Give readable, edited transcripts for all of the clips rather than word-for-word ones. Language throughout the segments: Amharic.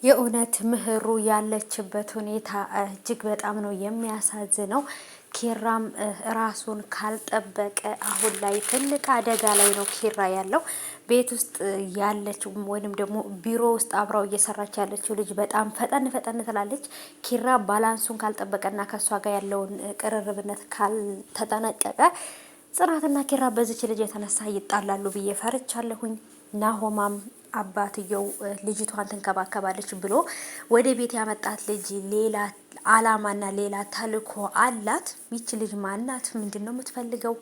የእውነት ምህሩ ያለችበት ሁኔታ እጅግ በጣም ነው የሚያሳዝነው። ኪራም ራሱን ካልጠበቀ አሁን ላይ ትልቅ አደጋ ላይ ነው ኪራ ያለው። ቤት ውስጥ ያለችው ወይንም ደግሞ ቢሮ ውስጥ አብራው እየሰራች ያለችው ልጅ በጣም ፈጠን ፈጠን ትላለች። ኪራ ባላንሱን ካልጠበቀና ከእሷ ጋር ያለውን ቅርርብነት ካልተጠነቀቀ ጽናትና ኪራ በዚች ልጅ የተነሳ ይጣላሉ ብዬ ፈርቻለሁኝ። ናሆማም አባትየው ልጅቷን ትንከባከባለች ብሎ ወደ ቤት ያመጣት ልጅ ሌላ አላማና ሌላ ተልእኮ አላት። ይች ልጅ ማናት? ምንድን ነው የምትፈልገው?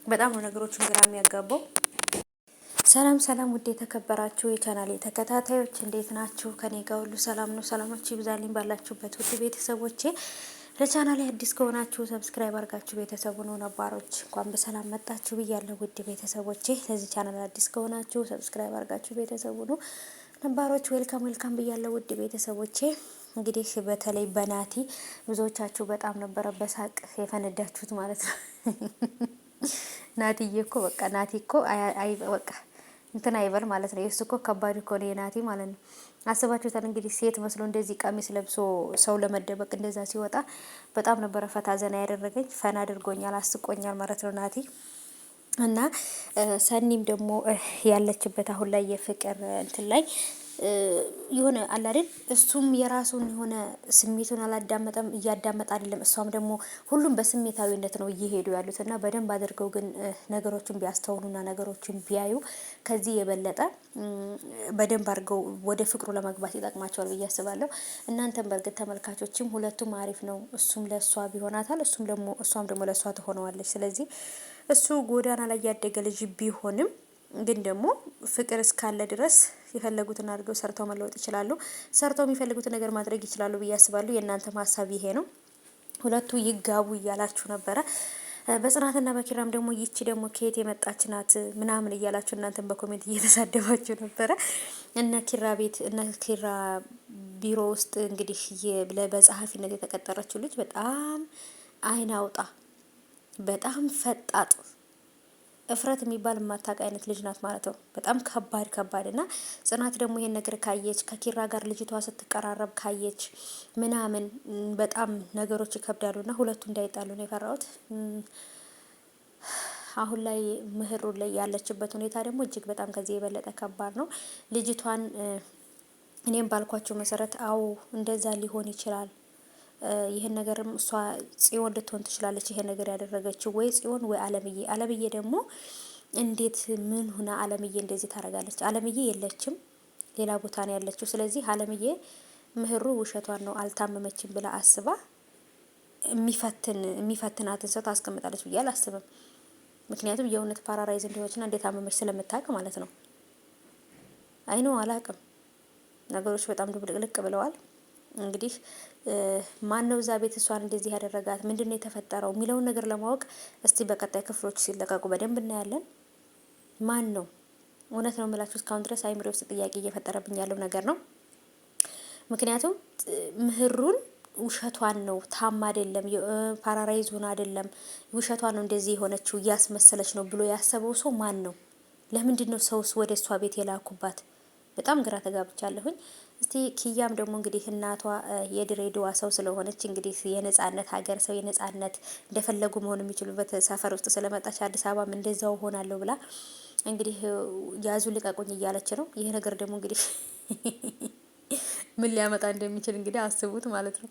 በጣም ነው ነገሮችን ግራ የሚያጋባው። ሰላም ሰላም፣ ውድ የተከበራችሁ የቻናሌ ተከታታዮች እንዴት ናችሁ? ከኔ ጋር ሁሉ ሰላም ነው። ሰላማችሁ ይብዛልኝ ባላችሁበት ውድ ቤተሰቦቼ። ለቻናሌ አዲስ ከሆናችሁ ሰብስክራይብ አድርጋችሁ ቤተሰቡ ነው። ነባሮች እንኳን በሰላም መጣችሁ ብያለሁ። ውድ ቤተሰቦቼ ለዚህ ቻናል አዲስ ከሆናችሁ ሰብስክራይብ አድርጋችሁ ቤተሰቡ ነው። ነባሮች ዌልካም ዌልካም ብያለሁ። ውድ ቤተሰቦቼ እንግዲህ በተለይ በናቲ ብዙዎቻችሁ በጣም ነበረ በሳቅ የፈነዳችሁት ማለት ነው። ናቲዬ እኮ በቃ ናቲ እኮ በቃ እንትን አይበል ማለት ነው። የእሱ እኮ ከባድ እኮ ነው የናቲ ማለት ነው። አስባችሁታል እንግዲህ ሴት መስሎ እንደዚህ ቀሚስ ለብሶ ሰው ለመደበቅ እንደዛ ሲወጣ በጣም ነበረ ፈታ ዘና ያደረገኝ። ፈና አድርጎኛል፣ አስቆኛል ማለት ነው ናቲ። እና ሰኒም ደግሞ ያለችበት አሁን ላይ የፍቅር እንትን ላይ የሆነ አላደል እሱም የራሱን የሆነ ስሜቱን አላዳመጠም፣ እያዳመጠ አይደለም። እሷም ደግሞ ሁሉም በስሜታዊነት ነው እየሄዱ ያሉት እና በደንብ አድርገው ግን ነገሮችን ቢያስተውሉና ነገሮችን ቢያዩ ከዚህ የበለጠ በደንብ አድርገው ወደ ፍቅሩ ለመግባት ይጠቅማቸዋል ብዬ አስባለሁ። እናንተም በእርግጥ ተመልካቾችም ሁለቱም አሪፍ ነው። እሱም ለእሷ ቢሆናታል፣ እሷም ደግሞ ለእሷ ትሆነዋለች። ስለዚህ እሱ ጎዳና ላይ ያደገ ልጅ ቢሆንም ግን ደግሞ ፍቅር እስካለ ድረስ የፈለጉትን አድርገው ሰርተው መለወጥ ይችላሉ። ሰርተው የሚፈልጉትን ነገር ማድረግ ይችላሉ ብዬ አስባለሁ። የእናንተም ሀሳብ ይሄ ነው። ሁለቱ ይጋቡ እያላችሁ ነበረ። በጽናትና በኪራም ደግሞ ይቺ ደግሞ ከየት የመጣች ናት ምናምን እያላችሁ እናንተም በኮሜንት እየተሳደባችሁ ነበረ። እነ ኪራ ቤት እነ ኪራ ቢሮ ውስጥ እንግዲህ በጸሐፊነት የተቀጠረችው ልጅ በጣም አይን አውጣ፣ በጣም ፈጣጥ እፍረት የሚባል የማታውቅ አይነት ልጅ ናት ማለት ነው። በጣም ከባድ እና ጽናት ደግሞ ይሄን ነገር ካየች ከኪራ ጋር ልጅቷ ስትቀራረብ ካየች ምናምን በጣም ነገሮች ይከብዳሉና ሁለቱ እንዳይጣሉ ነው የፈራሁት። አሁን ላይ ምህሩ ላይ ያለችበት ሁኔታ ደግሞ እጅግ በጣም ከዚህ የበለጠ ከባድ ነው። ልጅቷን እኔም ባልኳቸው መሰረት አዎ እንደዛ ሊሆን ይችላል። ይሄን ነገርም እሷ ጽዮን ልትሆን ትችላለች። ይሄን ነገር ያደረገችው ወይ ጽዮን ወይ አለምዬ። አለምዬ ደግሞ እንዴት ምን ሆና አለምዬ እንደዚህ ታደርጋለች? አለምዬ የለችም፣ ሌላ ቦታ ነው ያለችው። ስለዚህ አለምዬ ምህሩ ውሸቷን ነው አልታመመችም ብላ አስባ የሚፈትናትን ሰው ታስቀምጣለች ብዬ አላስብም። ምክንያቱም የእውነት ፓራራይዝ እንደሆነችና እንዴት አመመች ስለምታውቅ ማለት ነው። አይኖ አላቅም። ነገሮች በጣም ድብልቅልቅ ብለዋል። እንግዲህ ማን ነው እዛ ቤት እሷን እንደዚህ ያደረጋት? ምንድነው የተፈጠረው የሚለውን ነገር ለማወቅ እስቲ በቀጣይ ክፍሎች ሲለቀቁ በደንብ እናያለን። ማን ነው? እውነት ነው የምላችሁ እስካሁን ድረስ አይምሮ ውስጥ ጥያቄ እየፈጠረብኝ ያለው ነገር ነው። ምክንያቱም ምህሩን ውሸቷን ነው፣ ታማ አይደለም፣ ፓራራይዝ ሆና አይደለም፣ ውሸቷን ነው እንደዚህ የሆነችው እያስመሰለች ነው ብሎ ያሰበው ሰው ማን ነው? ለምንድን ነው ሰውስ ወደ እሷ ቤት የላኩባት? በጣም ግራ ተጋብቻለሁኝ። እስቲ ኪያም ደግሞ እንግዲህ እናቷ የድሬዳዋ ሰው ስለሆነች እንግዲህ የነጻነት ሀገር ሰው የነጻነት እንደፈለጉ መሆን የሚችሉበት ሰፈር ውስጥ ስለመጣች አዲስ አበባም እንደዛው ሆናለሁ ብላ እንግዲህ ያዙ ልቀቁኝ እያለች ነው። ይሄ ነገር ደግሞ እንግዲህ ምን ሊያመጣ እንደሚችል እንግዲህ አስቡት ማለት ነው።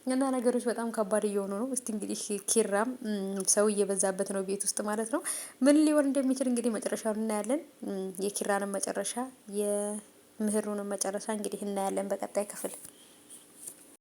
እና ነገሮች በጣም ከባድ እየሆኑ ነው። እስቲ እንግዲህ ኪራም ሰው እየበዛበት ነው ቤት ውስጥ ማለት ነው። ምን ሊሆን እንደሚችል እንግዲህ መጨረሻውን እናያለን። የኪራንም መጨረሻ የምህሩንም መጨረሻ እንግዲህ እናያለን በቀጣይ ክፍል።